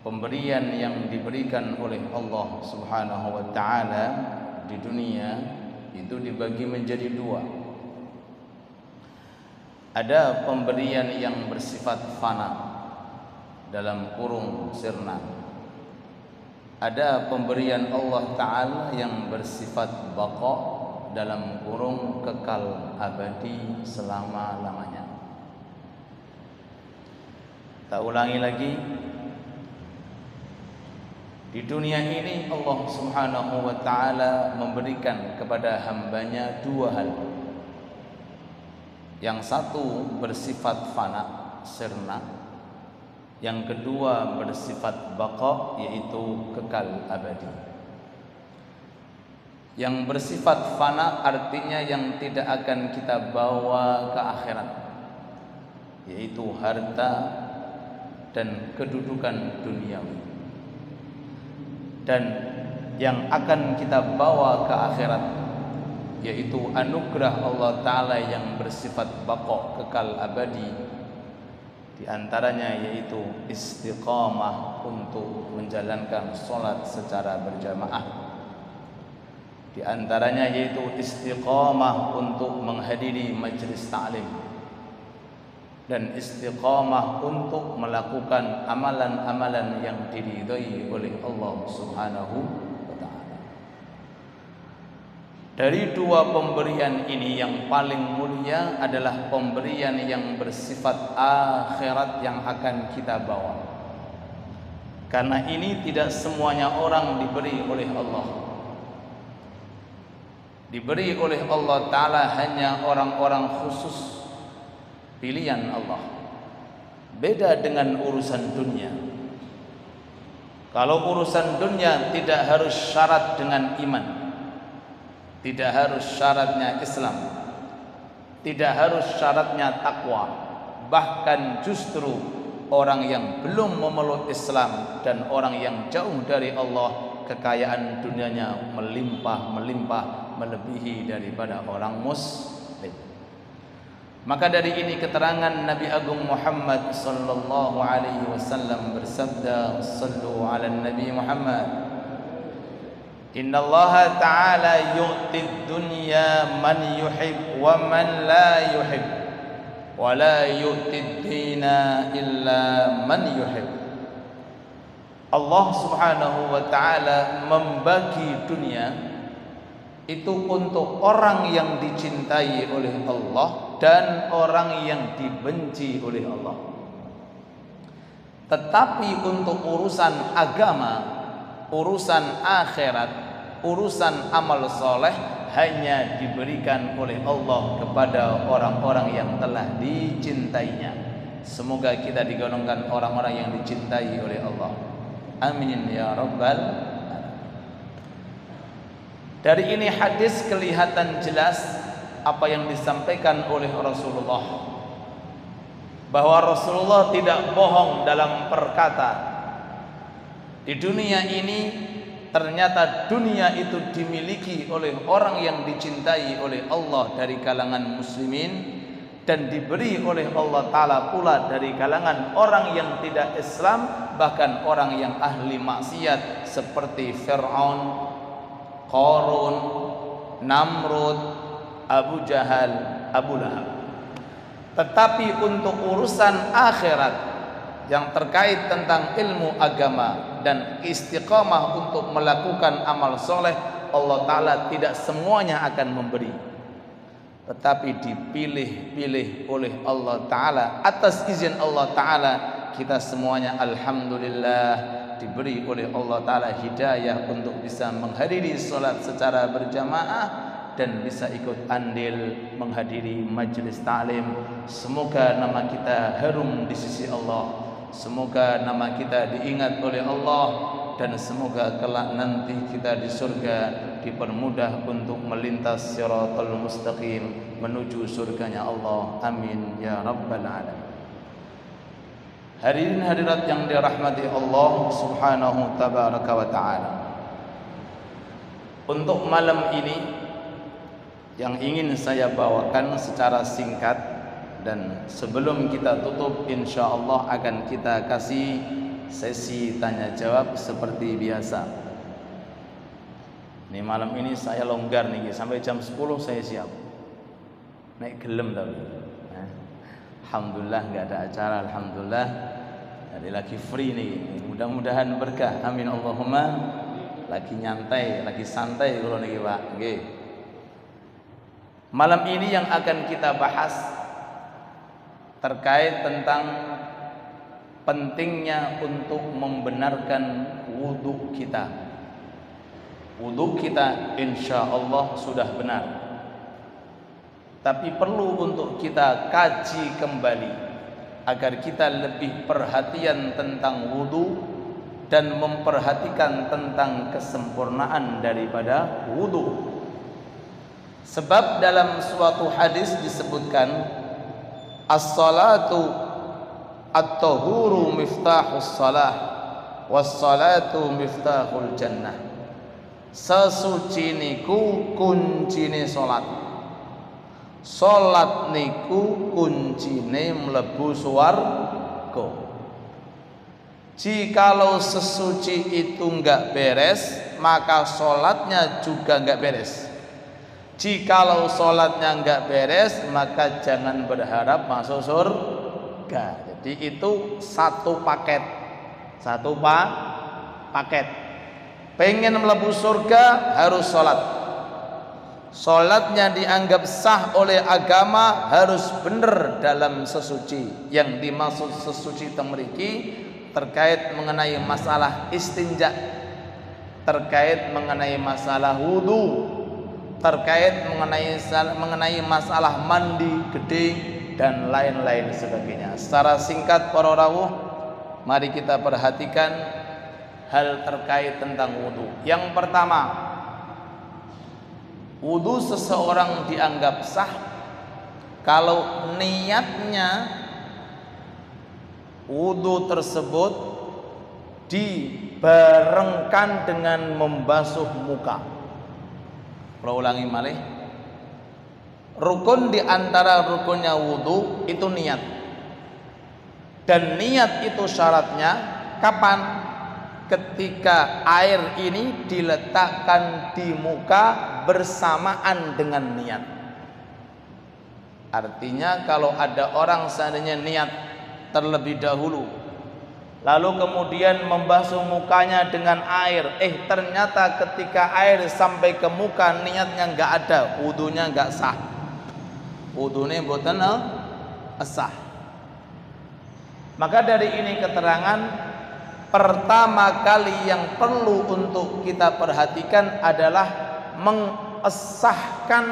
pemberian yang diberikan oleh Allah Subhanahu wa taala di dunia itu dibagi menjadi dua. Ada pemberian yang bersifat fana dalam kurung sirna. Ada pemberian Allah taala yang bersifat baqa dalam kurung kekal abadi selama-lamanya. Tak ulangi lagi. Di dunia ini Allah Subhanahu wa taala memberikan kepada hambanya dua hal. Yang satu bersifat fana, sirna. Yang kedua bersifat baqa, yaitu kekal abadi. Yang bersifat fana artinya yang tidak akan kita bawa ke akhirat, yaitu harta dan kedudukan duniawi. Dan yang akan kita bawa ke akhirat yaitu anugerah Allah taala yang bersifat baqa, kekal abadi. Di antaranya yaitu istiqamah untuk menjalankan salat secara berjamaah. Di antaranya yaitu istiqamah untuk menghadiri majelis ta'lim, dan istiqamah untuk melakukan amalan-amalan yang diridhai oleh Allah Subhanahu wa taala. Dari dua pemberian ini yang paling mulia adalah pemberian yang bersifat akhirat yang akan kita bawa. Karena ini tidak semuanya orang diberi oleh Allah. Diberi oleh Allah taala hanya orang-orang khusus, pilihan Allah. Beda dengan urusan dunia. Kalau urusan dunia tidak harus syarat dengan iman, tidak harus syaratnya Islam, tidak harus syaratnya takwa. Bahkan justru orang yang belum memeluk Islam dan orang yang jauh dari Allah, kekayaan dunianya melimpah melebihi daripada orang muslim. Maka dari ini keterangan Nabi Agung Muhammad sallallahu alaihi wasallam bersabda, "Shallu 'alan Nabi Muhammad. Innallaha ta'ala yu'tid dunya man yuhib wa man la yuhib, wa la yu'tid dina illa man yuhib." Allah Subhanahu wa taala membagi dunia itu untuk orang yang dicintai oleh Allah dan orang yang dibenci oleh Allah. Tetapi untuk urusan agama, urusan akhirat, urusan amal soleh hanya diberikan oleh Allah kepada orang-orang yang telah dicintainya. Semoga kita digolongkan orang-orang yang dicintai oleh Allah. Amin ya rabbal. Dari ini hadis kelihatan jelas apa yang disampaikan oleh Rasulullah, bahwa Rasulullah tidak bohong dalam perkata. Di dunia ini ternyata dunia itu dimiliki oleh orang yang dicintai oleh Allah dari kalangan muslimin, dan diberi oleh Allah Ta'ala pula dari kalangan orang yang tidak Islam, bahkan orang yang ahli maksiat seperti Fir'aun, Qarun, Namrud, Abu Jahal, Abu Lahab. Tetapi untuk urusan akhirat yang terkait tentang ilmu agama dan istiqamah untuk melakukan amal soleh, Allah Ta'ala tidak semuanya akan memberi, tetapi dipilih-pilih oleh Allah Ta'ala. Atas izin Allah Ta'ala kita semuanya alhamdulillah diberi oleh Allah Ta'ala hidayah untuk bisa menghadiri sholat secara berjamaah dan bisa ikut andil menghadiri majlis ta'lim. Semoga nama kita harum di sisi Allah, semoga nama kita diingat oleh Allah, dan semoga kelak nanti kita di surga dipermudah untuk melintas siratal mustaqim menuju surganya Allah. Amin ya rabbal alamin. Hadirin hadirat yang dirahmati Allah Subhanahu tabaraka wa taala. Untuk malam ini yang ingin saya bawakan secara singkat, dan sebelum kita tutup insyaallah akan kita kasih sesi tanya jawab seperti biasa. Ini malam ini saya longgar nih, sampai jam 10 saya siap. Naik gelem tapi. Alhamdulillah nggak ada acara, alhamdulillah. Jadi lagi free nih. Mudah-mudahan berkah. Amin Allahumma. Lagi nyantai, lagi santai kalau niki Pak. Nggih. Malam ini yang akan kita bahas terkait tentang pentingnya untuk membenarkan wudhu kita. Wudhu kita insya Allah sudah benar, tapi perlu untuk kita kaji kembali agar kita lebih perhatian tentang wudhu dan memperhatikan tentang kesempurnaan daripada wudhu. Sebab dalam suatu hadis disebutkan, as-salatu at-tahuru miftahus salah, was-salatu miftahul jannah. Sesuci niku kuncine salat. Salat niku kuncine mlebu swarga. Jikalau sesuci itu enggak beres, maka salatnya juga enggak beres. Jikalau salatnya enggak beres, maka jangan berharap masuk surga. Jadi itu satu paket. Satu paket. Pengen mlebu surga harus salat. Salatnya dianggap sah oleh agama harus benar dalam sesuci. Yang dimaksud sesuci temriki terkait mengenai masalah istinja, terkait mengenai masalah wudu, terkait mengenai masalah mandi gede dan lain-lain sebagainya. Secara singkat para rawuh, mari kita perhatikan hal terkait tentang wudu. Yang pertama, wudu seseorang dianggap sah kalau niatnya wudu tersebut dibarengkan dengan membasuh muka. Kalau ulangi malih, rukun di antara rukunnya wudu itu niat. Dan niat itu syaratnya kapan? Ketika air ini diletakkan di muka bersamaan dengan niat. Artinya kalau ada orang seandainya niat terlebih dahulu, lalu kemudian membasuh mukanya dengan air, ternyata ketika air sampai ke muka niatnya enggak ada, wudunya enggak sah. Wudunya mboten sah. Maka dari ini keterangan pertama kali yang perlu untuk kita perhatikan adalah mengesahkan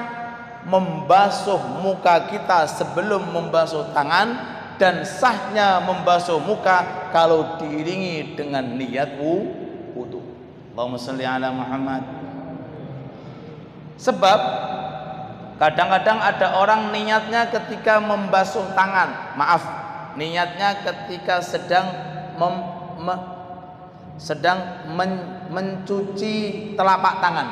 membasuh muka kita sebelum membasuh tangan, dan sahnya membasuh muka kalau diiringi dengan niat wudu. Allahumma shalli ala Muhammad. Sebab kadang-kadang ada orang niatnya ketika membasuh tangan, niatnya ketika sedang mencuci telapak tangan.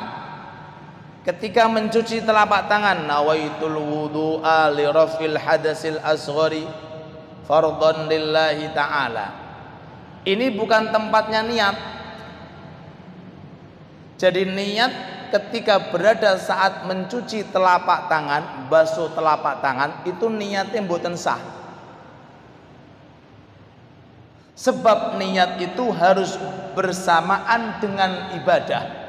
Ketika mencuci telapak tangan, nawaitul wudu'a li rafil hadasil asghari fardhan lillahi ta'ala. Ini bukan tempatnya niat. Jadi niat ketika berada saat mencuci telapak tangan, basuh telapak tangan, itu niatnya mboten sah. Sebab niat itu harus bersamaan dengan ibadah.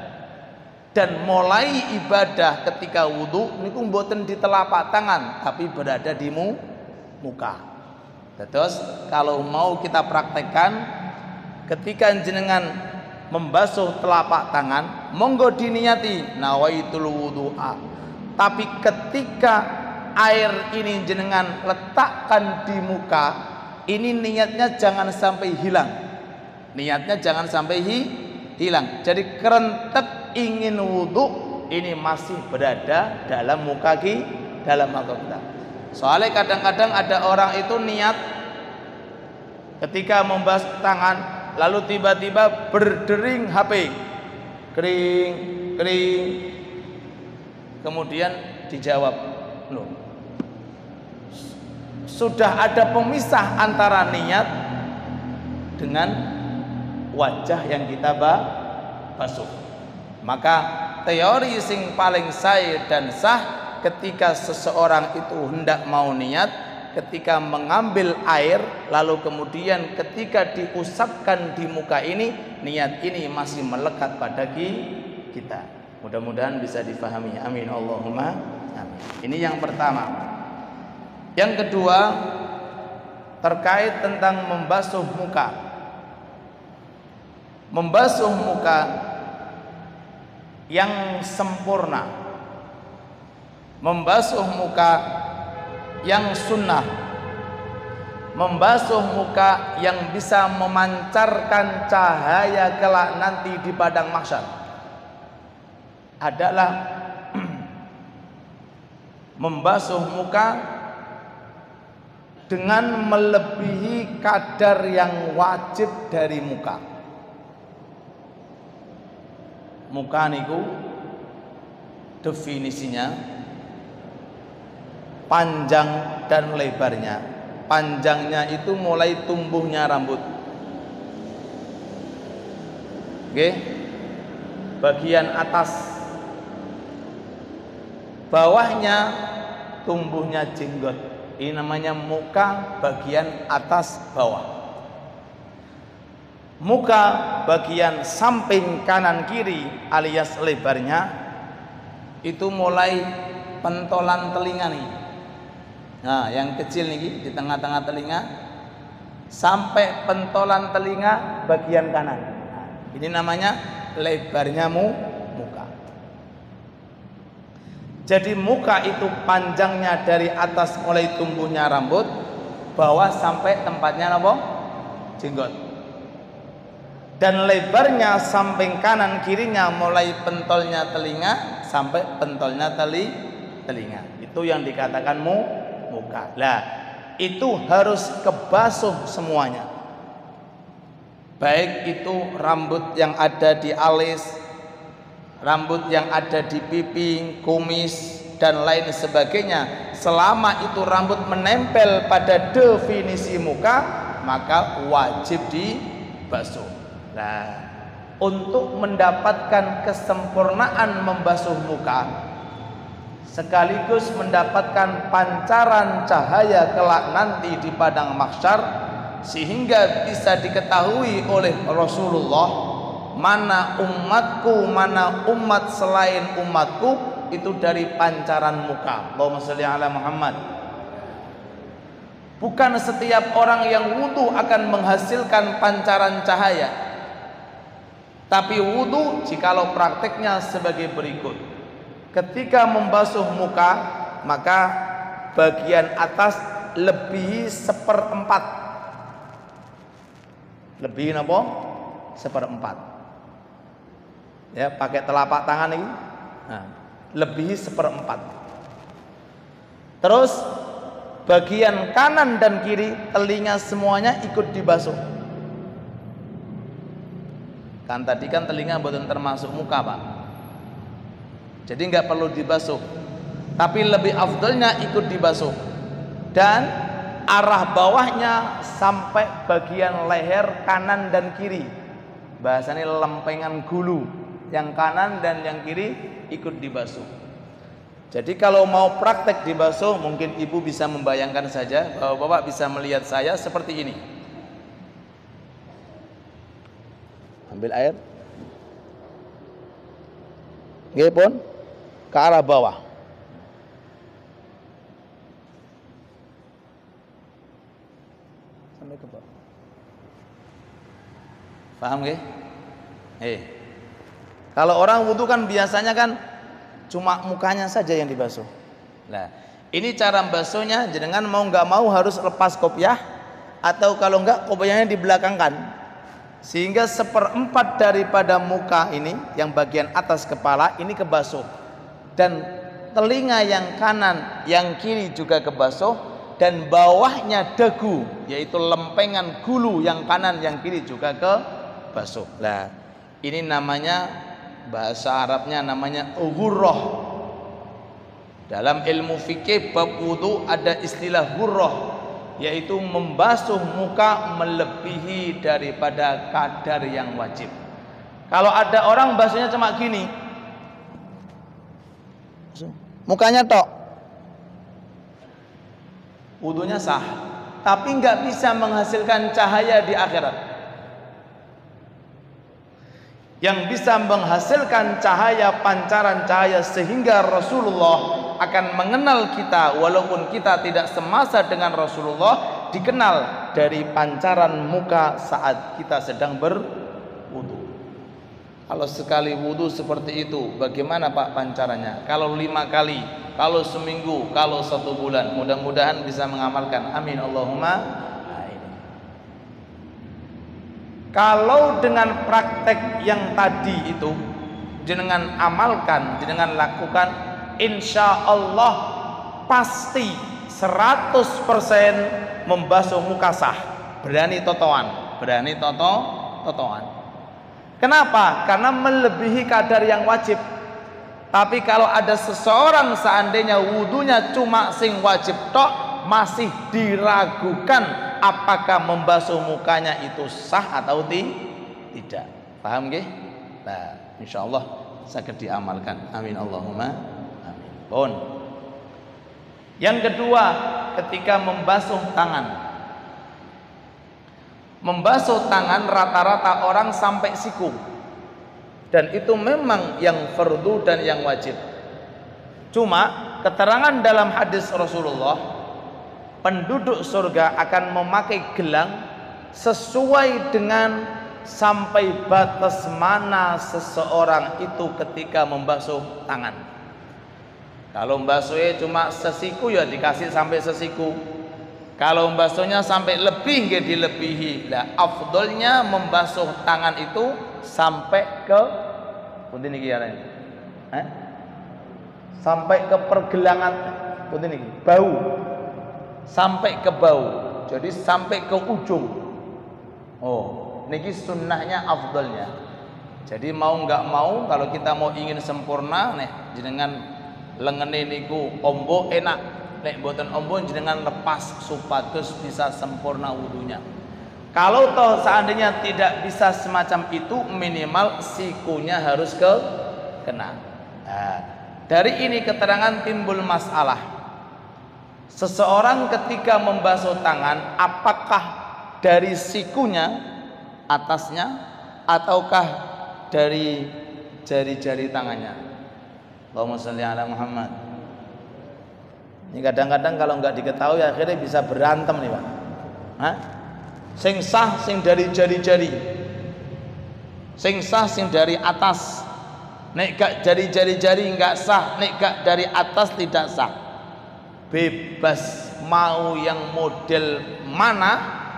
Dan mulai ibadah ketika wudu niku mboten di telapak tangan, tapi berada di muka. Terus kalau mau kita praktekkan, ketika jenengan membasuh telapak tangan, monggo diniati nawaitul wudu'a. Tapi ketika air ini jenengan letakkan di muka, ini niatnya jangan sampai hilang. Niatnya jangan sampai hilang. Jadi kerentek ingin wudu, ini masih berada dalam muka kita. Soalnya kadang-kadang ada orang itu niat ketika membasuh tangan, lalu tiba-tiba berdering HP, kering, kemudian dijawab, loh, sudah ada pemisah antara niat dengan wajah yang kita basuh. Maka teori sing paling sahih dan sah ketika seseorang itu hendak mau niat, ketika mengambil air lalu kemudian ketika diusapkan di muka ini, niat ini masih melekat pada kita. Mudah-mudahan bisa difahami. Amin Allahumma amin. Ini yang pertama. Yang kedua, terkait tentang membasuh muka. Membasuh muka yang sempurna, membasuh muka yang sunnah, membasuh muka yang bisa memancarkan cahaya kelak nanti di padang mahsyar adalah membasuh muka dengan melebihi kadar yang wajib dari muka. Muka niku definisinya panjang dan lebarnya. Panjangnya itu mulai tumbuhnya rambut. Oke. Bagian atas, bawahnya tumbuhnya jenggot. Ini namanya muka bagian atas bawah. Muka bagian samping kanan kiri alias lebarnya itu mulai pentolan telinga nih. Nah, yang kecil nih di tengah-tengah telinga sampai pentolan telinga bagian kanan. Nah, ini namanya lebarnya muka. Jadi muka itu panjangnya dari atas mulai tumbuhnya rambut, bawah sampai tempatnya apa? Jenggot. Dan lebarnya samping kanan kirinya mulai pentolnya telinga sampai pentolnya telinga. Itu yang dikatakan muka. Lah, itu harus kebasuh semuanya. Baik itu rambut yang ada di alis, rambut yang ada di pipi, kumis dan lain sebagainya. Selama itu rambut menempel pada definisi muka, maka wajib dibasuh. Nah, untuk mendapatkan kesempurnaan membasuh muka sekaligus mendapatkan pancaran cahaya kelak nanti di padang mahsyar, sehingga bisa diketahui oleh Rasulullah mana umatku, mana umat selain umatku itu dari pancaran muka. Allahumma sholli ala Muhammad. Bukan setiap orang yang wudu akan menghasilkan pancaran cahaya. Tapi wudu jikalau prakteknya sebagai berikut. Ketika membasuh muka, maka bagian atas lebih 1/4. Lebih apa? 1/4. Ya, pakai telapak tangan ini. Nah, lebih 1/4. Terus bagian kanan dan kiri telinga semuanya ikut dibasuh. Kan tadi kan telinga bukan termasuk muka, Pak. Jadi nggak perlu dibasuh. Tapi lebih afdalnya ikut dibasuh. Dan arah bawahnya sampai bagian leher kanan dan kiri. Bahasanya lempengan gulu. Yang kanan dan yang kiri ikut dibasuh. Jadi kalau mau praktek dibasuh, mungkin ibu bisa membayangkan saja bahwa bapak bisa melihat saya seperti ini. Ambil air, nggih pun ke arah bawah. Sampai ke bawah. Paham nggih? Kalau orang wudu kan biasanya kan cuma mukanya saja yang dibasuh. Nah, ini cara basuhnya, jenengan mau nggak mau harus lepas kopiah, atau kalau nggak kopiahnya dibelakangkan. Sehingga 1/4 daripada muka ini, yang bagian atas kepala ini kebasuh, dan telinga yang kanan, yang kiri juga kebasuh, dan bawahnya dagu, yaitu lempengan gulu yang kanan, yang kiri juga kebasuh. Nah, ini namanya bahasa Arabnya namanya ghurrah. Dalam ilmu fikih bab wudu ada istilah ghurrah. yaitu membasuh muka melebihi daripada kadar yang wajib. Kalau ada orang basuhnya cuma gini, mukanya tok, wudunya sah, tapi nggak bisa menghasilkan cahaya di akhirat. Yang bisa menghasilkan cahaya, pancaran cahaya, sehingga Rasulullah akan mengenal kita walaupun kita tidak semasa dengan Rasulullah, dikenal dari pancaran muka saat kita sedang berwudu. Kalau sekali wudu seperti itu, bagaimana Pak pancarannya? Kalau 5 kali, kalau seminggu, kalau 1 bulan, mudah-mudahan bisa mengamalkan. Amin Allahumma. Kalau dengan praktek yang tadi itu jenengan amalkan, jenengan lakukan, insya Allah pasti 100% membasuh muka sah. Berani totoan, berani totoan. Kenapa? Karena melebihi kadar yang wajib. Tapi kalau ada seseorang seandainya wudunya cuma sing wajib tok, masih diragukan apakah membasuh mukanya itu sah atau tidak. Paham nggih? Nah, insyaallah saged diamalkan. Amin Allahumma amin. Pun. Yang kedua, ketika membasuh tangan. Membasuh tangan rata-rata orang sampai siku. Dan itu memang yang fardu dan yang wajib. Cuma keterangan dalam hadis Rasulullah, penduduk surga akan memakai gelang sesuai dengan sampai batas mana seseorang itu ketika membasuh tangan. Kalau membasuhnya cuma sesiku ya dikasih sampai sesiku. Kalau membasuhnya sampai lebih nggih dilebihi. Lah afdolnya membasuh tangan itu sampai ke punten niki ya. Sampai ke pergelangan punten niki, bau. Sampai ke bau. Jadi sampai ke ujung. Oh, niki sunnahnya afdolnya. Jadi mau nggak mau, kalau kita mau ingin sempurna nek jenengan lengene niku ombo enak. Nek mboten ombo jenengan lepas supados bisa sempurna wudunya. Kalau toh seandainya tidak bisa semacam itu, minimal sikunya harus kena. Nah, dari ini keterangan timbul masalah. Seseorang ketika membasuh tangan, apakah dari sikunya atasnya ataukah dari jari-jari tangannya? Allahumma sholli ala Muhammad. Ini kadang-kadang kalau nggak diketahui akhirnya bisa berantem nih Pak. Hah? Sing sah sing dari jari-jari, sing sah sing dari atas. Nek gak jari-jari nggak sah, nek gak dari atas tidak sah. Bebas mau yang model mana,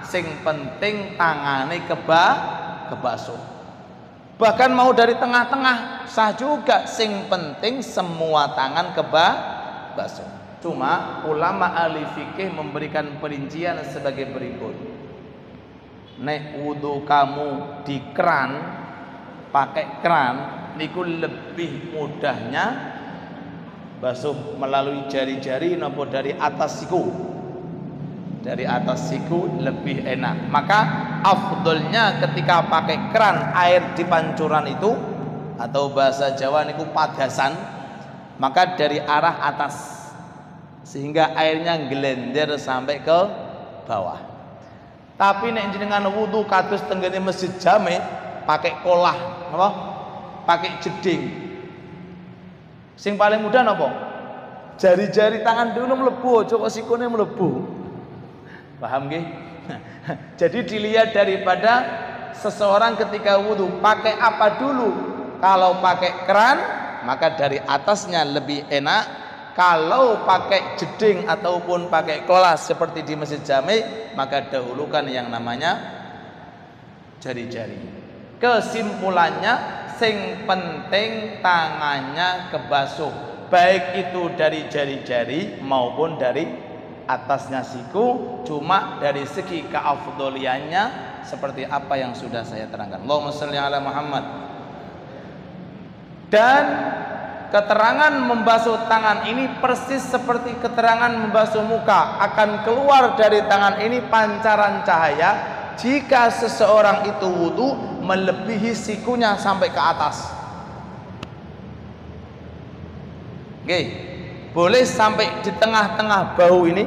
sing penting tangane kebasuh. Bahkan mau dari tengah-tengah sah juga, sing penting semua tangan kebasuh. Cuma ulama ahli fikih memberikan perincian sebagai berikut. Nek wudu kamu di keran, pakai keran, niku lebih mudahnya basuh melalui jari-jari nopo dari atas siku. Dari atas siku lebih enak. Maka afdolnya ketika pakai keran air di pancuran itu, atau bahasa Jawa niku padasan, maka dari arah atas sehingga airnya gelender sampai ke bawah. Tapi nek jenengan wudu kados tenggene masjid jame pakai kolah, apa? Pakai jeding. Sing paling mudah napa? Jari-jari tangan dulu mlebu, aja kok sikune mlebu. Paham nggih? Jadi dilihat daripada seseorang ketika wudu pakai apa dulu. Kalau pakai keran, maka dari atasnya lebih enak. Kalau pakai jeding ataupun pakai kolas seperti di masjid jami, maka dahulukan yang namanya jari-jari. Kesimpulannya, sing penting tangannya kebasuh, baik itu dari jari-jari maupun dari atasnya siku. Cuma dari segi keafdoliannya seperti apa yang sudah saya terangkan. Allahumma sholli ala Muhammad. Dan keterangan membasuh tangan ini persis seperti keterangan membasuh muka. Akan keluar dari tangan ini pancaran cahaya jika seseorang itu wudu melebihi sikunya sampai ke atas. Oke, boleh sampai di tengah-tengah bahu ini.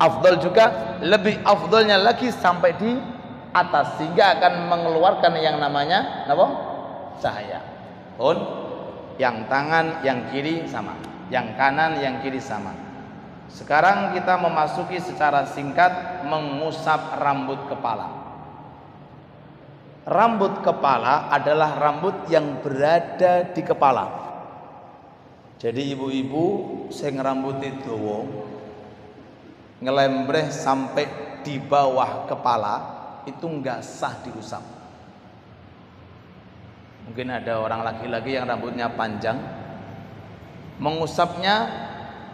Afdal juga, lebih afdalnya lagi sampai di atas, sehingga akan mengeluarkan yang namanya apa? Cahaya. Pun yang tangan yang kiri sama, yang kanan yang kiri sama. Sekarang kita memasuki secara singkat mengusap rambut kepala. Rambut kepala adalah rambut yang berada di kepala. Jadi ibu-ibu sing rambutnya dawa ngelembreh sampai di bawah kepala itu enggak sah diusap. Mungkin ada orang laki-laki yang rambutnya panjang, mengusapnya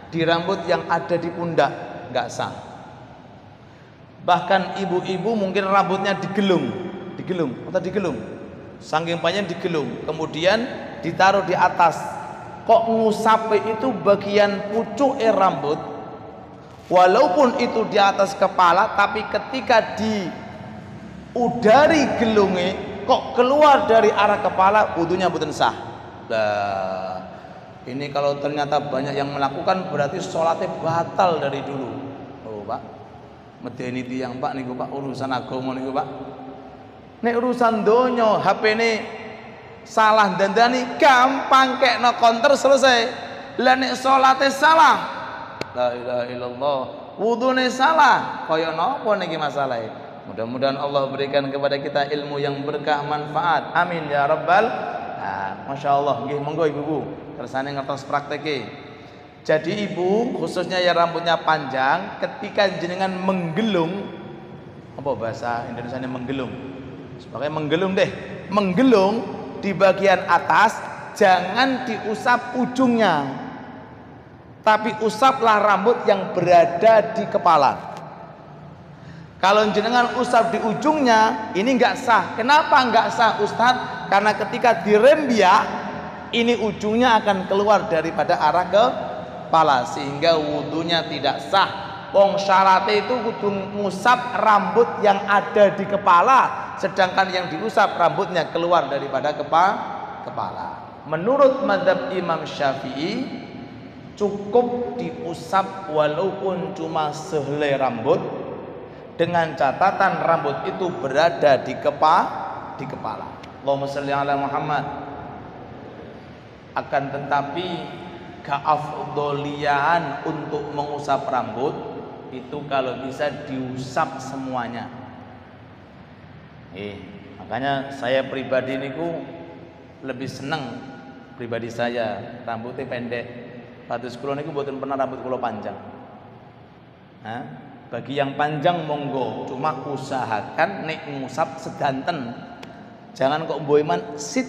di rambut yang ada di pundak, enggak sah. Bahkan ibu-ibu mungkin rambutnya digelung atau digelung, saking panjang digelung, kemudian ditaruh di atas. Kok ngusap itu bagian pucuk rambut, walaupun itu di atas kepala, tapi ketika di udari gelunge kok keluar dari arah kepala, wudunya boten sah. Nah, ini kalau ternyata banyak yang melakukan berarti sholatnya batal dari dulu. Oh Pak, medeni tiyang Pak niku Pak, urusan agama niku Pak. Nek urusan donya HP ini salah dandani gampang kekno counter selesai. Lah nek sholatnya salah, la ilaha illallah, wudune salah, kaya napa niki masalahe? Mudah-mudahan Allah berikan kepada kita ilmu yang berkah manfaat. Amin ya rabbal. Masya Allah. Nggih, monggo ibu-ibu kersane ngertos prakteke. Jadi ibu khususnya yang rambutnya panjang, ketika jenengan menggelung, apa bahasa Indonesianya menggelung? Sebagai menggelung deh. Menggelung di bagian atas jangan diusap ujungnya, tapi usaplah rambut yang berada di kepala. Kalau jenengan usap di ujungnya, ini enggak sah. Kenapa enggak sah Ustadz? Karena ketika dirembia, ini ujungnya akan keluar daripada arah ke kepala, sehingga wudunya tidak sah. Wong syaratnya itu kudu ngusap rambut yang ada di kepala, sedangkan yang diusap rambutnya keluar daripada kepala. Menurut mazhab Imam Syafi'i, cukup diusap walaupun cuma sehelai rambut, dengan catatan rambut itu berada di kepala. Allahumma sholli ala Muhammad. Akan tetapi keafdolian untuk mengusap rambut itu kalau bisa diusap semuanya. Makanya saya pribadi niku lebih seneng, pribadi saya rambutnya pendek. Kados kula niku mboten pernah rambut kula panjang. Bagi yang panjang monggo, cuma usahakan nek ngusap sedanten. Jangan kok mboeman sit.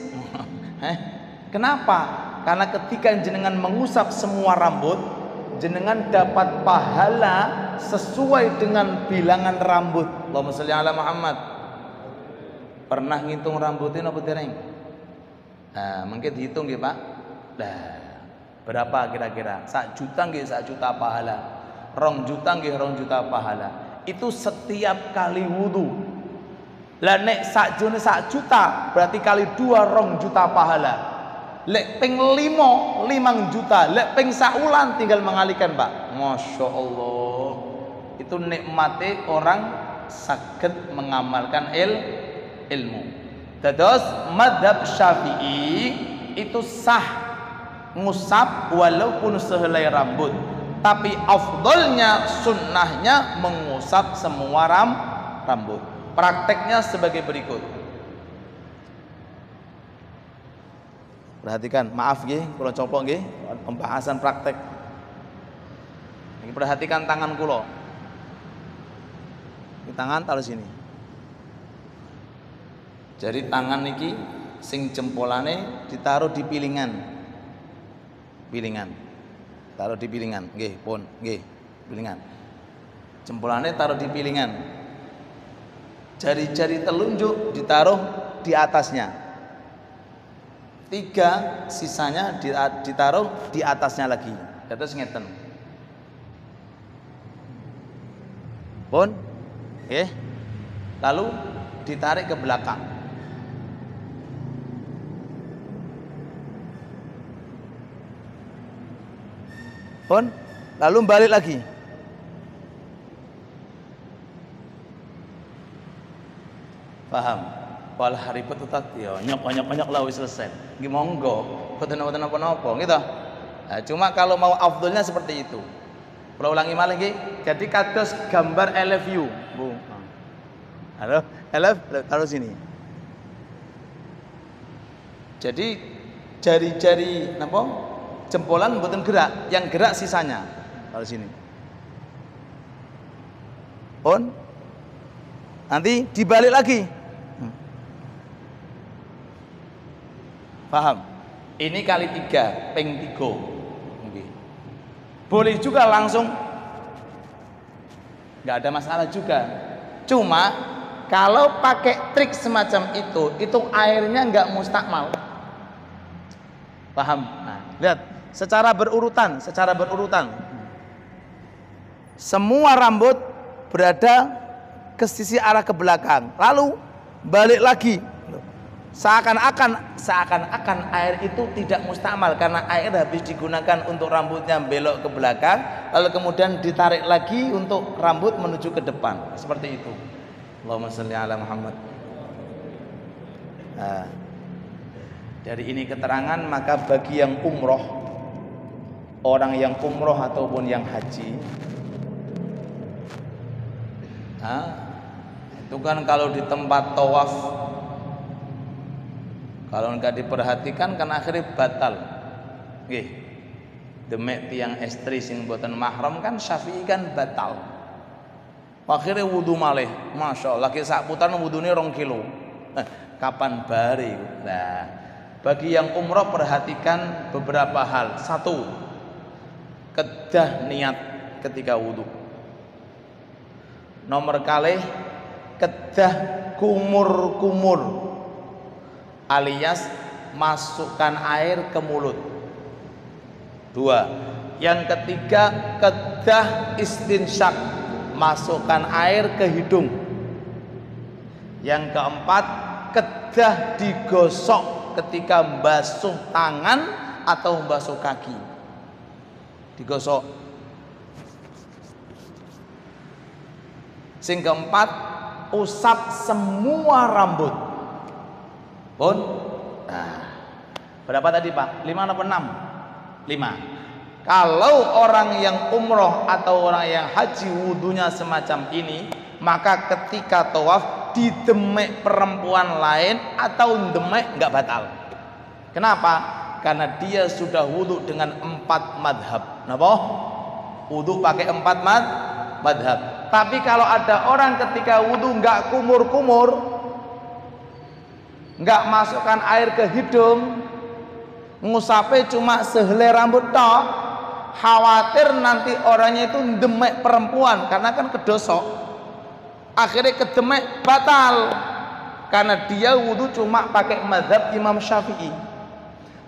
Kenapa? Karena ketika jenengan mengusap semua rambut, jenengan dapat pahala sesuai dengan bilangan rambut. Allahumma sholli ala Muhammad. Pernah ngitung rambutin apa dereng? Mungkin dihitung nggih, Pak. Berapa kira-kira? 1 juta nggih, 1 juta pahala. 2 juta nggih, 2 juta pahala. Itu setiap kali wudu. Lah nek sakjane 1 juta berarti kali 2 2 juta pahala. Lek ping 5 juta, lek ping saulan tinggal mengalihkan, Pak. Masya Allah. Itu nikmate orang saged mengamalkan ilmu. Dados mazhab Syafi'i itu sah ngusap walaupun sehelai rambut. Tapi afdolnya, sunnahnya mengusap semua rambut. Prakteknya sebagai berikut. Perhatikan, maaf nggih, kula coplok nggih, pembahasan praktek. Ini perhatikan tangan kula. Ini tangan taruh sini. Jadi tangan niki sing jempolane ditaruh di pilingan. Taruh di pilingan, nggih, pun, nggih, pilingan. Jempolannya taruh di pilingan. Jari-jari telunjuk ditaruh di atasnya. 3, sisanya ditaruh di atasnya lagi. Terus ngeten. Pun, lalu ditarik ke belakang. Pun, lalu balik lagi. Paham? Walah ribet utak ya, nyok lah wis selesai. Nggih monggo, boten napa-napa gitu. Nah, cuma kalau mau afdolnya seperti itu. Kalau ulangi malih nggih, jadi kados gambar I love you, Bu. Halo, I love, taruh sini. Jadi jari-jari napa? Jempolan mboten gerak, yang gerak sisanya. Taruh sini. On. Nanti dibalik lagi. Paham? Ini kali 3, ping 3. Boleh juga langsung, nggak ada masalah juga. Cuma kalau pakai trik semacam itu airnya nggak mustakmal. Paham? Nah, lihat secara berurutan. Semua rambut berada ke sisi arah ke belakang, lalu balik lagi. Seakan-akan air itu tidak mustakmal karena air habis digunakan untuk rambutnya belok ke belakang, lalu kemudian ditarik lagi untuk rambut menuju ke depan. Seperti itu. Allahumma shalli ala Muhammad. Nah, dari ini keterangan, maka bagi yang umroh, orang yang umroh ataupun yang haji, itu kan kalau di tempat tawaf, kalau enggak diperhatikan kan akhirnya batal. Nggih. Demek tiyang estri sing boten mahram kan Syafi'i kan batal. Akhirnya wudu malih. Masyaallah ki sak putaran wudune 2 kilo. Kapan bari? Nah, bagi yang umroh perhatikan beberapa hal. 1, kedah niat ketika wudu. Nomor kalih, kedah kumur-kumur alias masukkan air ke mulut. 2, yang ketiga kedah istinsyak, masukkan air ke hidung. Yang keempat, kedah digosok ketika basuh tangan atau basuh kaki. Digosok. Sing keempat, usap semua rambut. Pun, nah, berapa tadi Pak? 5 atau 6? 5. Kalau orang yang umroh atau orang yang haji wudunya semacam ini, maka ketika tawaf didemek perempuan lain atau demek nggak batal. Kenapa? Karena dia sudah wudu dengan 4 madhab. Napa? Wudu pakai 4 madhab. Tapi kalau ada orang ketika wudu nggak kumur-kumur, nggak masukkan air ke hidung, ngusape cuma sehelai rambut tok, khawatir nanti orangnya itu demek perempuan karena kan kedosok, akhirnya kedemek batal karena dia wudu cuma pakai mazhab Imam Syafi'i.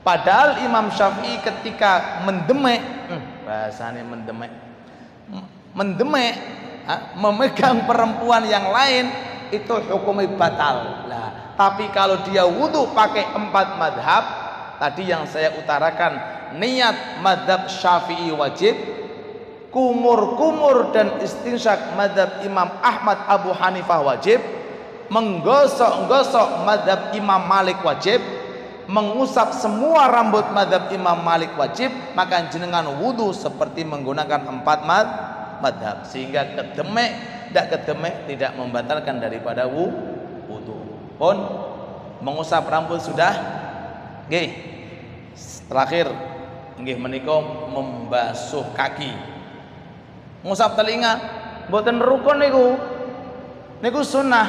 Padahal Imam Syafi'i ketika mendemek, bahasanya mendemek, memegang perempuan yang lain itu hukumnya batal. Lah, tapi kalau dia wudu pakai 4 madhab, tadi yang saya utarakan, niat madhab Syafi'i wajib, kumur-kumur dan istinsyak madhab Imam Ahmad Abu Hanifah wajib, menggosok-gosok madhab Imam Malik wajib, mengusap semua rambut madhab Imam Malik wajib, maka jenengan wudu seperti menggunakan 4 madhab, sehingga kedemek tidak membatalkan daripada wudu. Pun mengusap rambut sudah. Nggih. Terakhir nggih menika membasuh kaki. Ngusap telinga mboten rukun niku. Niku sunnah.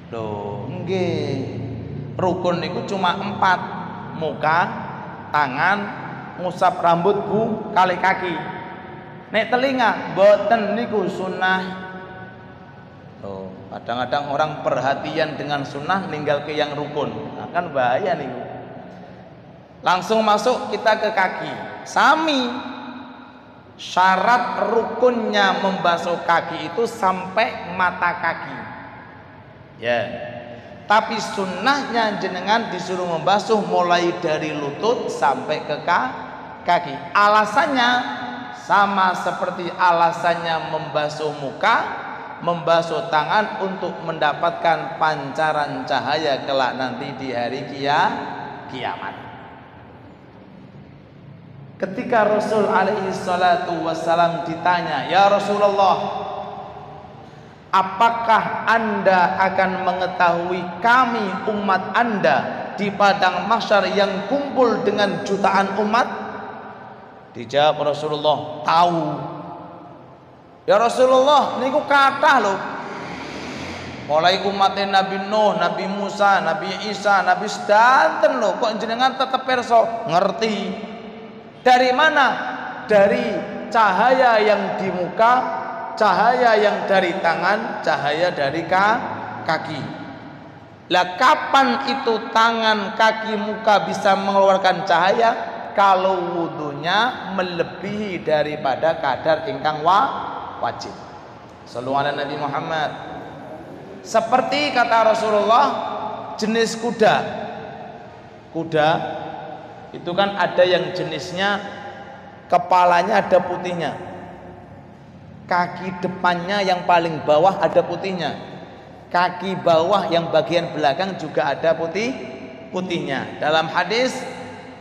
Loh, nggih. Rukun niku cuma 4. Muka, tangan, ngusap rambut bu, kali kaki. Nek telinga boten niku sunnah. Oh, Kadang-kadang orang perhatian dengan sunnah ninggal ke yang rukun, nah, kan bahaya nih. Langsung masuk kita ke kaki. Sami, syarat rukunnya membasuh kaki itu sampai mata kaki. Ya. Tapi sunnahnya jenengan disuruh membasuh mulai dari lutut sampai ke kaki. Alasannya sama seperti alasannya membasuh muka, membasuh tangan untuk mendapatkan pancaran cahaya kelak nanti di hari kiamat. Ketika Rasul alaihi salatu wassalam ditanya, "Ya Rasulullah, apakah Anda akan mengetahui kami umat Anda di padang mahsyar yang kumpul dengan jutaan umat?" Dijawab Rasulullah, "Tahu." "Ya Rasulullah, niku kathah lho. Mulai umatnya Nabi Nuh, Nabi Musa, Nabi Isa, Nabi sedanten lho, kok jenengan tetep perso?" "Ngerti." "Dari mana?" "Dari cahaya yang di muka, cahaya yang dari tangan, cahaya dari kaki." Lah kapan itu tangan, kaki, muka bisa mengeluarkan cahaya? Kalau wudunya melebihi daripada kadar ingkang wajib. Shallu ala Nabi Muhammad. Seperti kata Rasulullah, jenis kuda itu kan ada yang jenisnya kepalanya ada putihnya, kaki depannya yang paling bawah ada putihnya, kaki bawah yang bagian belakang juga ada putihnya. Dalam hadis,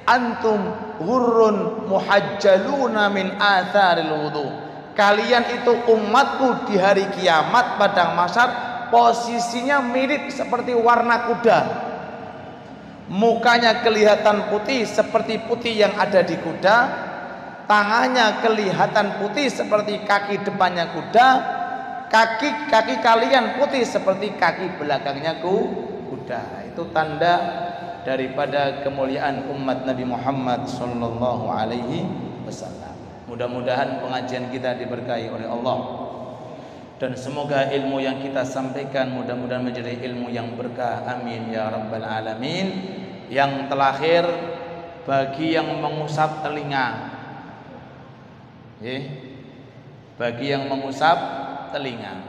"Antum hurrun muhajjaluna min atharil wudu." Kalian itu umatku di hari kiamat padang mahsyar posisinya mirip seperti warna kuda. Mukanya kelihatan putih seperti putih yang ada di kuda, tangannya kelihatan putih seperti kaki depannya kuda, kaki kalian putih seperti kaki belakangnya kuda. Itu tanda daripada kemuliaan umat Nabi Muhammad sallallahu alaihi wasallam. Mudah-mudahan pengajian kita diberkahi oleh Allah, dan semoga ilmu yang kita sampaikan mudah-mudahan menjadi ilmu yang berkah. Amin ya rabbal alamin. Yang terakhir, bagi yang mengusap telinga, bagi yang mengusap telinga,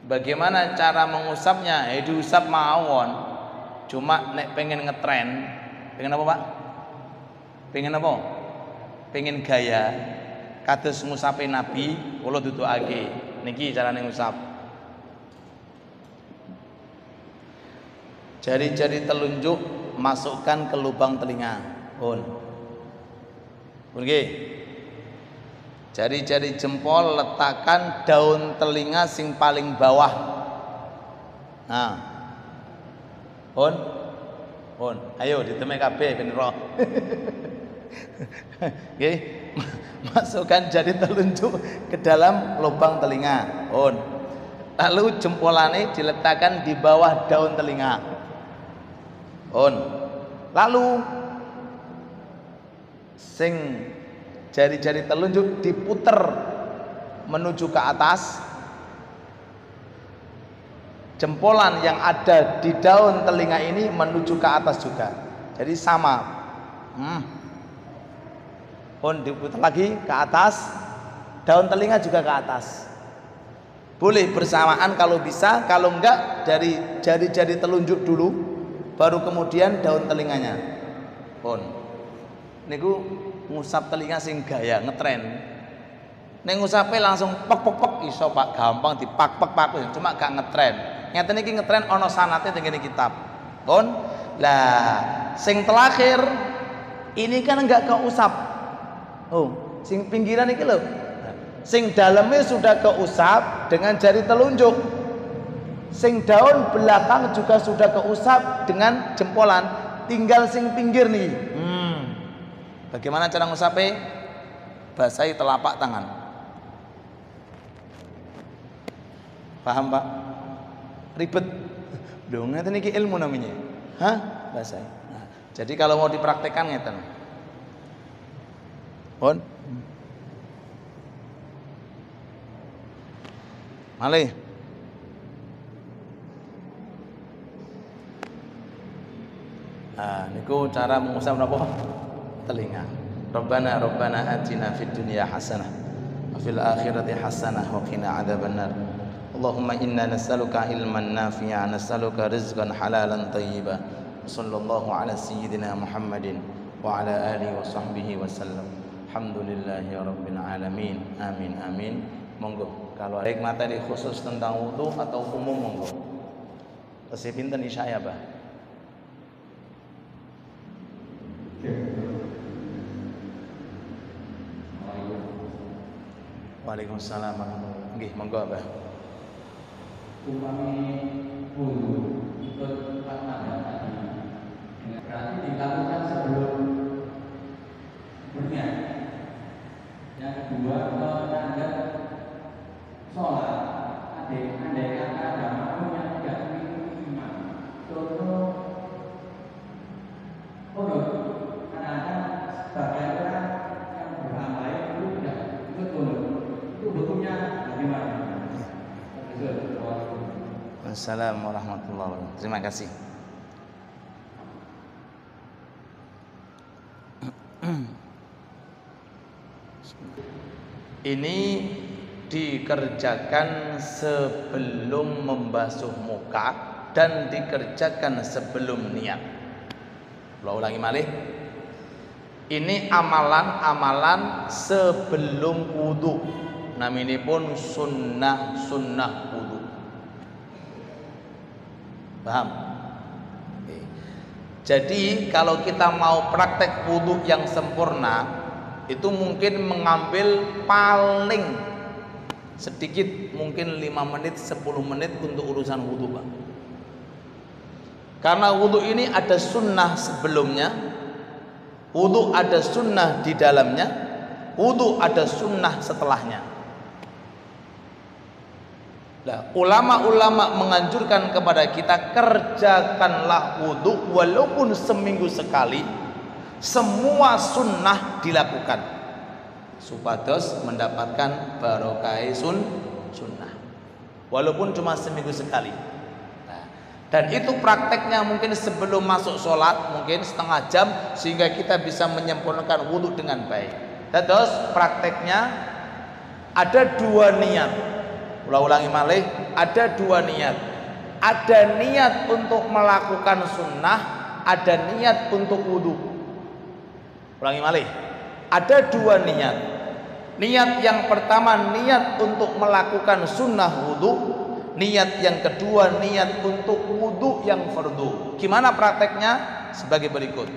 bagaimana cara mengusapnya? Diusap mawon. Cuma nek pengen ngetren, pengen apa Pak? Pengen apa? Pengen gaya kados ngusape Nabi, kula duduake niki carane ngusap. Jari-jari telunjuk masukkan ke lubang telinga. Nggih. Jari-jari jempol letakkan daun telinga sing paling bawah. Nah. Ayo ditemek kabeh ben roh. Nggih. Masukkan jari telunjuk ke dalam lubang telinga. Lalu jempolane diletakkan di bawah daun telinga. Lalu sing jari-jari telunjuk diputer menuju ke atas. Jempolan yang ada di daun telinga ini menuju ke atas juga. Jadi sama. Diputer lagi ke atas, daun telinga juga ke atas. Boleh bersamaan kalau bisa, kalau enggak dari jari-jari telunjuk dulu, baru kemudian daun telinganya. Niku ngusap telinga sing gaya ngetren. Nek ngusape langsung pek iso Pak, gampang dipak-pak, cuma gak ngetren. Ngeten iki ngetren ana sanate teng kene kitab. Lah sing terakhir ini kan enggak keusap. Sing pinggiran iki lho. Sing dalamnya sudah keusap dengan jari telunjuk. Sing daun belakang juga sudah keusap dengan jempolan, tinggal sing pinggir nih. Bagaimana cara ngusape? Basahi telapak tangan. Paham Pak? Ribet. Dong, ngeten iki ilmu namanya. Basahi. Nah, jadi kalau mau dipraktekkan ngeten. Malih. Niku cara mengusap napa? Telinga. Rabbana atina fid dunya hasanah wa fil akhirati hasanah wa qina adzabannar. Allahumma inna nas'aluka ilman nafi'an, nas'aluka rizqan halalan thayyiban. Sallallahu ala sayyidina Muhammadin wa ala alihi wa sahbihi wasallam. Alhamdulillahi rabbil alamin. Amin amin. Monggo kalau ada materi khusus tentang wudu atau umum monggo. Tesih pinten isya ya, Bah? Waalaikumsalam warahmatullahi wabarakatuh. Nggih, monggo, Abah. Upami wudu ikut pertanda tadi berarti dilakukan sebelum berniat. Yang kedua menanda sholat. Andai kata ada makmum yang tidak mengikuti imam. Contoh, kadang-kadang sebagian orang yang berhambai itu tidak ikut tunduk. Itu hukumnya bagaimana? Assalamualaikum warahmatullahi wabarakatuh. Terima kasih. Ini dikerjakan sebelum membasuh muka dan dikerjakan sebelum niat. Ulangi malih. Ini amalan-amalan sebelum wudu. Naminipun sunnah wudu. Paham? Oke. Jadi kalau kita mau praktek wudu yang sempurna, itu mungkin mengambil paling sedikit mungkin 5 menit 10 menit untuk urusan wudu, Pak. Karena wudu ini ada sunnah sebelumnya, wudu ada sunnah di dalamnya, wudu ada sunnah setelahnya. Nah, ulama-ulama menganjurkan kepada kita kerjakanlah wudu walaupun seminggu sekali, semua sunnah dilakukan supados mendapatkan barokah sunnah walaupun cuma seminggu sekali. Nah, dan itu prakteknya mungkin sebelum masuk sholat mungkin setengah jam sehingga kita bisa menyempurnakan wudu dengan baik. Terus prakteknya ada 2 niat. Ulangi malih, ada 2 niat. Ada niat untuk melakukan sunnah, ada niat untuk wudu. Ulangi malih, ada 2 niat. Niat yang pertama niat untuk melakukan sunnah wudu, niat yang kedua niat untuk wudu yang fardu. Gimana prakteknya? Sebagai berikut.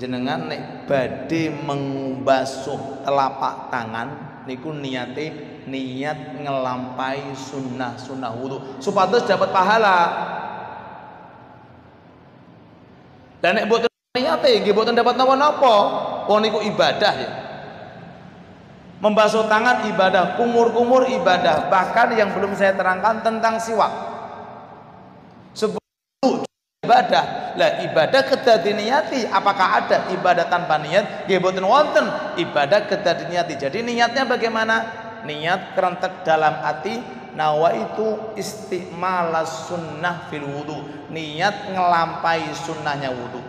Jenengan nek badhe membasuh telapak tangan niku niate niat ngelampai sunnah wudu supados dapat pahala. Dan nek mboten niate nggih mboten dapat napa-napa. Wong niku ibadah ya. Membasuh tangan ibadah, kumur-kumur ibadah. Bahkan yang belum saya terangkan tentang siwak. Sebelum ibadah. Lah ibadah kedah diniati, apakah ada ibadah tanpa niat? Nggih mboten wonten. Ibadah kedah diniati. Jadi niatnya bagaimana? Niat kerentek dalam hati, nawaitu istiqmalas sunnah fil wudu. Niat ngelampai sunnahnya wudu.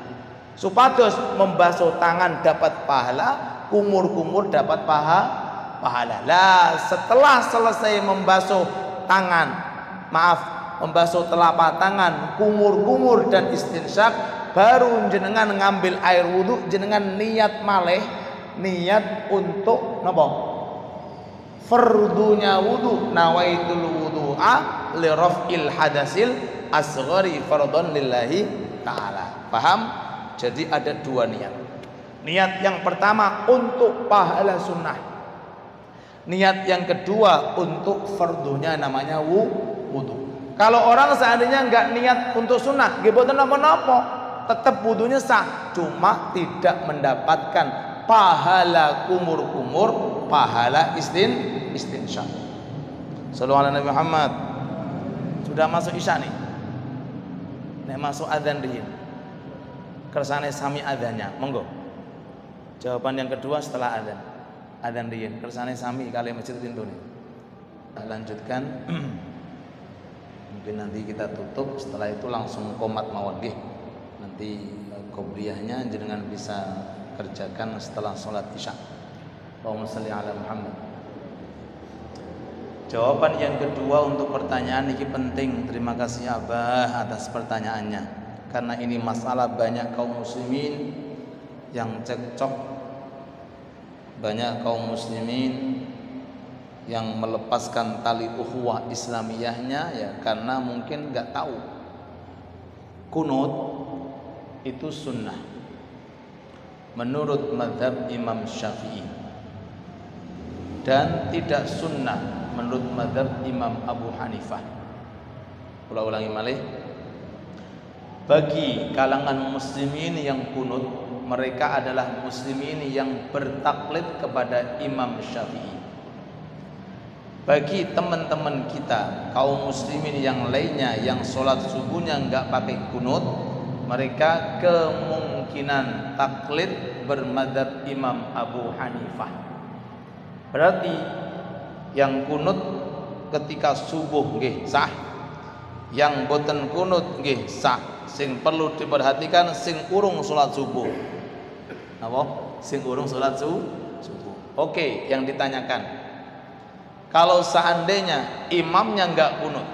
Supados membasuh tangan dapat pahala, kumur-kumur dapat pahala. Lah setelah selesai membasuh tangan, membasuh telapak tangan, kumur-kumur dan istinsyak, baru jenengan ngambil air wudu, jenengan niat malih, niat untuk napa? Fardunya wudu, nawaitul wudu'a li raf'il hadasil asghari fardhan lillahi ta'ala. Paham? Jadi ada 2 niat. Niat yang pertama untuk pahala sunnah. Niat yang kedua untuk fardunya namanya wudu. Kalau orang seandainya enggak niat untuk sunnah, nggih boten napa-napa, tetap wudunya sah, cuma tidak mendapatkan pahala kumur-kumur, pahala istinsyak. Sallallahu alaihi Nabi Muhammad. Sudah masuk isya nih. Nek masuk adzan riyin. Kersane sami adzannya, monggo. Jawaban yang kedua setelah adzan. Adzan riyin, kersane sami kali masjid Tintune. Lanjutkan. Mungkin nanti kita tutup, setelah itu langsung qomat mawon nggih. Nanti qobliyahnya jenengan bisa kerjakan setelah sholat isya. Allahumma sholli ala Muhammad. Jawaban yang kedua untuk pertanyaan ini penting. Terima kasih Abah atas pertanyaannya. Karena ini masalah banyak kaum muslimin yang cekcok, banyak kaum muslimin yang melepaskan tali ukhuwah Islamiyahnya ya karena mungkin nggak tahu kunut itu sunnah menurut mazhab Imam Syafi'i dan tidak sunnah menurut mazhab Imam Abu Hanifah. Ulangi malih. Bagi kalangan muslimin yang kunut, mereka adalah muslimin yang bertaklid kepada Imam Syafi'i. Bagi teman-teman kita kaum muslimin yang lainnya yang sholat subuhnya nggak pakai kunut, mereka kemungkinan taklid bermadzhab Imam Abu Hanifah. Berarti yang kunut ketika subuh nggih sah, yang boten kunut nggih sah. Sing perlu diperhatikan sing urung sholat subuh. Apa? Sing urung sholat subuh. Oke, yang ditanyakan, kalau seandainya imamnya nggak kunut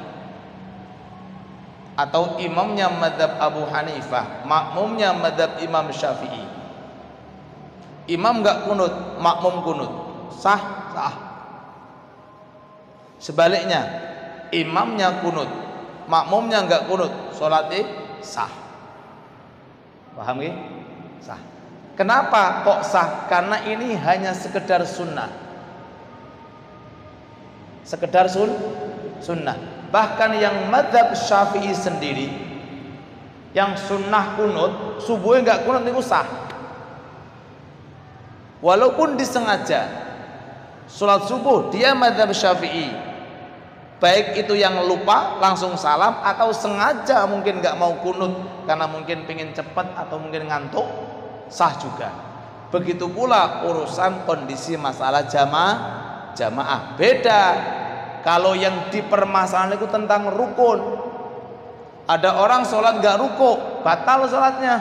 atau imamnya madzhab Abu Hanifah, makmumnya madzhab Imam Syafi'i, imam nggak kunut, makmum kunut, sah? Sah. Sebaliknya, imamnya kunut, makmumnya nggak kunut, sholatnya sah. Paham ya? Sah. Kenapa kok sah? Karena ini hanya sekedar sunnah. Sekedar sunnah. Bahkan yang madzhab Syafi'i sendiri yang sunnah kunut, subuhnya nggak kunut itu sah. Walaupun disengaja sholat subuh dia madzhab Syafi'i, baik itu yang lupa langsung salam atau sengaja mungkin nggak mau kunut karena mungkin pengen cepat atau mungkin ngantuk, sah juga. Begitu pula urusan kondisi masalah jamaah. Beda kalau yang dipermasalahan itu tentang rukun. Ada orang sholat nggak ruku, batal sholatnya.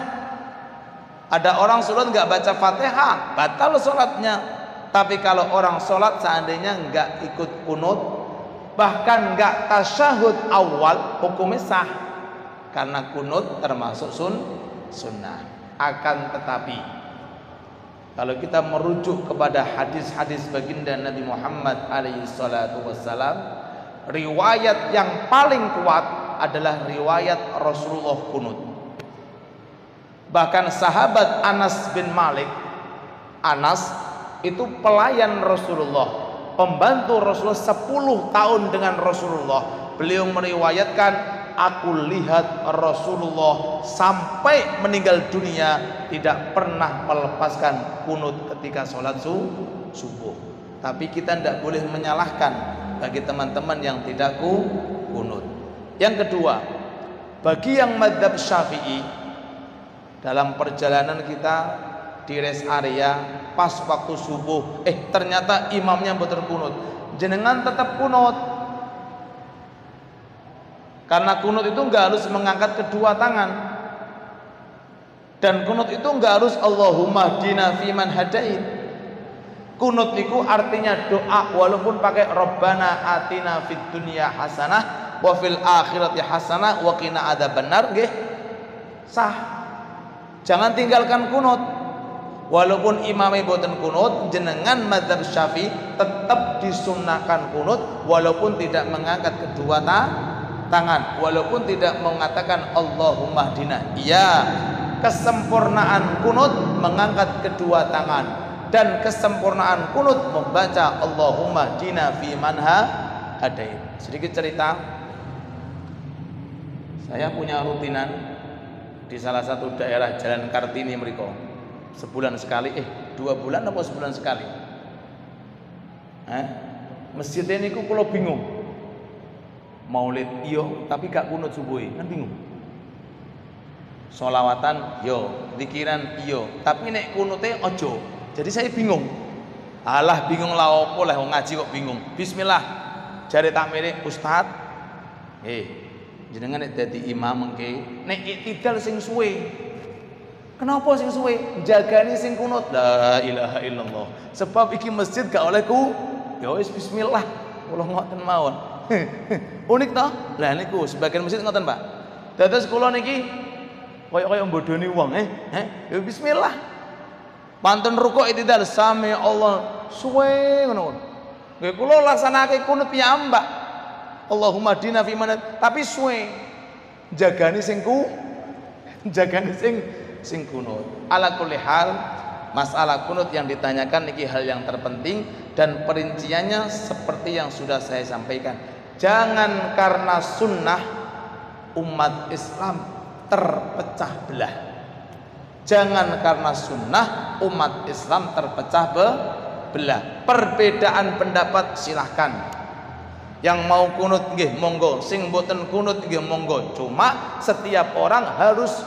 Ada orang sholat nggak baca Fatihah, batal sholatnya. Tapi kalau orang sholat seandainya nggak ikut kunut, bahkan nggak tasyahud awal, hukumnya sah karena kunut termasuk sunnah. Akan tetapi kalau kita merujuk kepada hadis-hadis baginda Nabi Muhammad alaihi salatu wassalam, riwayat yang paling kuat adalah riwayat Rasulullah kunut. Bahkan sahabat Anas bin Malik, Anas itu pelayan Rasulullah, pembantu Rasulullah 10 tahun dengan Rasulullah. Beliau meriwayatkan, aku lihat Rasulullah sampai meninggal dunia tidak pernah melepaskan kunut ketika sholat subuh. Tapi kita tidak boleh menyalahkan bagi teman-teman yang tidak kunut. Yang kedua, bagi yang madzhab Syafi'i, dalam perjalanan kita di rest area pas waktu subuh, ternyata imamnya betul kunut, jenengan tetap kunut. Karena kunut itu nggak harus mengangkat kedua tangan, dan kunut itu nggak harus Allahumma hdina fiman hadait. Kunut itu artinya doa, walaupun pakai Rabbana atina fid dunya hasanah wa fil akhirati hasanah wa qina adzabannar, nggih sah. Jangan tinggalkan kunut. Walaupun imamnya boten kunut, jenengan madzhab Syafi'i tetap disunnahkan kunut walaupun tidak mengangkat kedua tangan, walaupun tidak mengatakan Allahumma hdina. Iya, kesempurnaan kunut mengangkat kedua tangan, dan kesempurnaan kunut membaca Allahumma hdina fi man hadait. Sedikit cerita, saya punya rutinan di salah satu daerah Jalan Kartini mereka, sebulan sekali, 2 bulan atau sebulan sekali. Masjid ini kalau bingung, maulid iyo tapi gak kunut subuh, kan bingung. Solawatan yo, zikiran iyo, tapi nek kunute ojo. Jadi saya bingung. Alah bingung lah opo lah ngaji kok bingung. Bismillah. Jare takmire Ustaz, Jenengan nek dadi imam mengke nek iktidal sing suwe. Kenapa sing suwe? Jagani sing kunut. La ilaha illallah. Sebab iki masjid gak oleh ku. Ya wis bismillah. Kula ngoten mawon. Unik toh? Lah niku sebagian masjid ngoten, Pak. Dados kula niki kaya mbodoni wong, ya bismillah. Pantun rukuk iktidal sami Allah suwe ngono. Nggih kula laksanake kunut piyambak. Allahumma dina fi man, tapi suwe. Jagani sing kunut. Ala kulli hal, masalah kunut yang ditanyakan niki hal yang terpenting dan perinciannya seperti yang sudah saya sampaikan. Jangan karena sunnah umat Islam terpecah belah. Jangan karena sunnah umat Islam terpecah belah. Perbedaan pendapat silahkan. Yang mau kunut nggih monggo, sing mboten kunut nggih monggo. Cuma setiap orang harus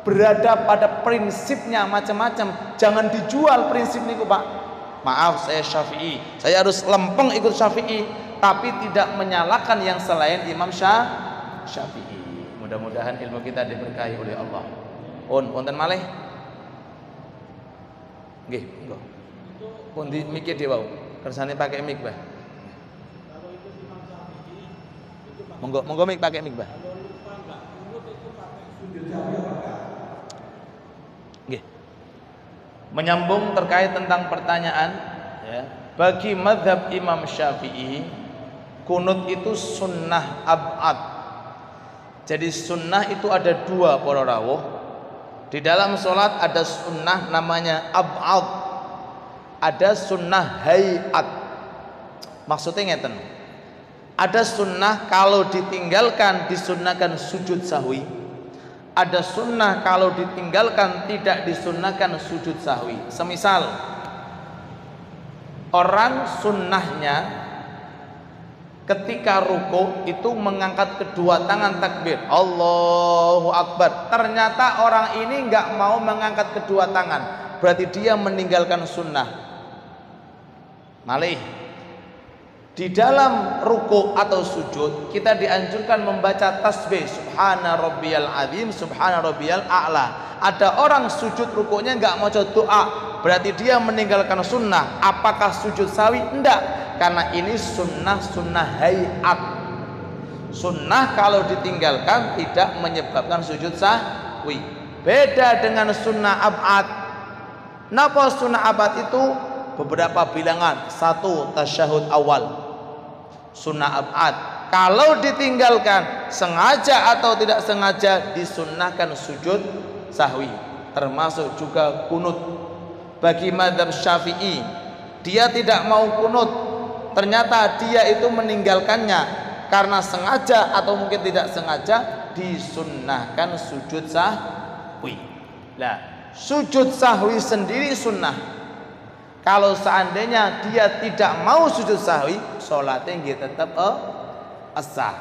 berada pada prinsipnya macam-macam. Jangan dijual prinsip niku, Pak. Maaf, saya Syafi'i, saya harus lempeng ikut Syafi'i, tapi tidak menyalahkan yang selain Imam Syafi'i. Mudah-mudahan ilmu kita diberkahi oleh Allah. Wonten malih? Nggih, monggo. Pun di mikir di wau. Kersane pakai mic, Bah. Monggo mic pakai mic, Bah. Nggih. Menyambung terkait tentang pertanyaan ya, bagi mazhab Imam Syafi'i kunut itu sunnah ab'ad. Jadi sunnah itu ada dua para rawuh. Di dalam sholat ada sunnah namanya ab'ad, ada sunnah hayat. Maksudnya ngeten, ada sunnah kalau ditinggalkan disunnahkan sujud sahwi. Ada sunnah kalau ditinggalkan tidak disunnahkan sujud sahwi. Semisal orang sunnahnya ketika ruku itu mengangkat kedua tangan takbir Allahu Akbar. Ternyata orang ini nggak mau mengangkat kedua tangan, berarti dia meninggalkan sunnah. Malih di dalam ruku atau sujud kita dianjurkan membaca tasbih subhana rabbiyal azim, subhana rabbiyal a'la. Ada orang sujud rukunya nggak mau doa, berarti dia meninggalkan sunnah. Apakah sujud sawi? Enggak, karena ini sunnah hayat. Sunnah kalau ditinggalkan tidak menyebabkan sujud sahwi. Beda dengan sunnah ab'ad. Napa sunnah ab'ad itu? Beberapa bilangan. 1 tasyahud awal. Sunnah ab'ad kalau ditinggalkan sengaja atau tidak sengaja disunnahkan sujud sahwi, termasuk juga kunut. Bagi mazhab Syafi'i, dia tidak mau kunut, ternyata dia itu meninggalkannya karena sengaja atau mungkin tidak sengaja, disunnahkan sujud sahwi. Nah, sujud sahwi sendiri sunnah. Kalau seandainya dia tidak mau sujud sahwi, sholatnya dia tetap sah.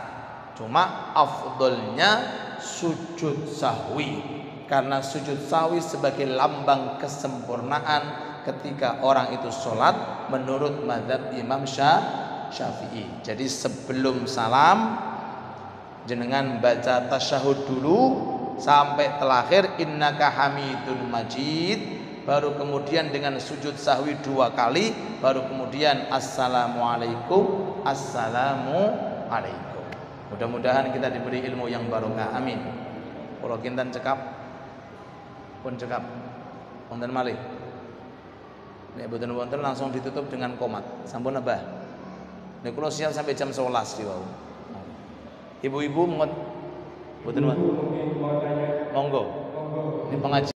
Cuma afdolnya sujud sahwi, karena sujud sahwi sebagai lambang kesempurnaan ketika orang itu sholat menurut mazhab Imam Syafi'i. Jadi sebelum salam jenengan baca tasyahud dulu sampai terakhir innaka hamidun majid. Baru kemudian dengan sujud sahwi 2 kali, baru kemudian assalamualaikum, assalamualaikum. Mudah-mudahan kita diberi ilmu yang barokah, amin. Kalau kinten cekap pun cekap wonten malih, nek boten wonten langsung ditutup dengan komat. Sampun abah, nek kula siap sampai jam 11 di wau. Ibu-ibu boten wonten, monggo ini pengajian.